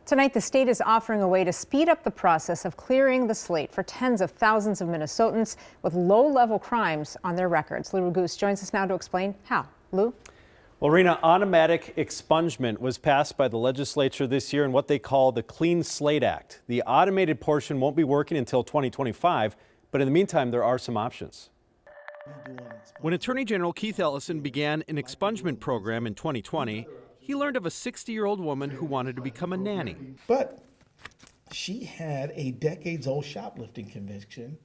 Tonight, the state is offering a way to speed up the process of clearing the slate for tens of thousands of Minnesotans with low-level crimes on their records. Lou Raguse joins us now to explain how. Lou? Well, Rena, automatic expungement was passed by the legislature this year in what they call the Clean Slate Act. The automated portion won't be working until 2025, but in the meantime, there are some options. When Attorney General Keith Ellison began an expungement program in 2020, he learned of a 60-year-old woman who wanted to become a nanny. But she had a decades-old shoplifting conviction,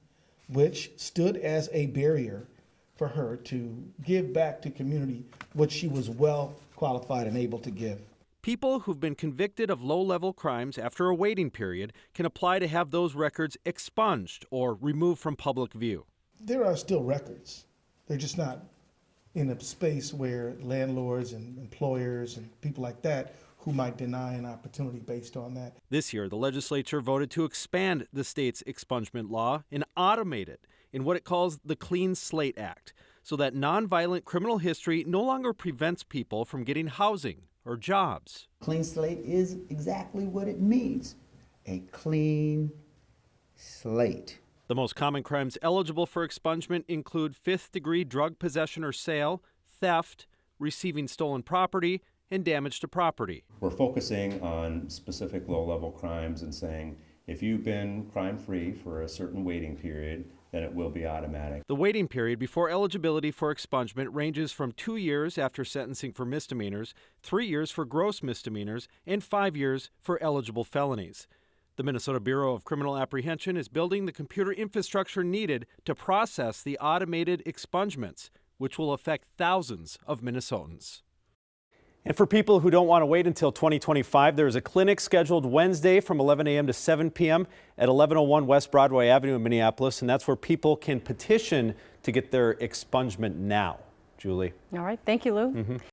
which stood as a barrier for her to give back to community what she was well qualified and able to give. People who've been convicted of low-level crimes after a waiting period can apply to have those records expunged or removed from public view. There are still records. They're just not in a space where landlords and employers and people like that who might deny an opportunity based on that. This year, the legislature voted to expand the state's expungement law and automate it in what it calls the Clean Slate Act, so that nonviolent criminal history no longer prevents people from getting housing or jobs. Clean slate is exactly what it means, a clean slate. The most common crimes eligible for expungement include fifth-degree drug possession or sale, theft, receiving stolen property, and damage to property. We're focusing on specific low-level crimes and saying if you've been crime-free for a certain waiting period, then it will be automatic. The waiting period before eligibility for expungement ranges from 2 years after sentencing for misdemeanors, 3 years for gross misdemeanors, and 5 years for eligible felonies. The Minnesota Bureau of Criminal Apprehension is building the computer infrastructure needed to process the automated expungements, which will affect thousands of Minnesotans. And for people who don't want to wait until 2025, there is a clinic scheduled Wednesday from 11 a.m. to 7 p.m. at 1101 West Broadway Avenue in Minneapolis, and that's where people can petition to get their expungement now. Julie. All right. Thank you, Lou.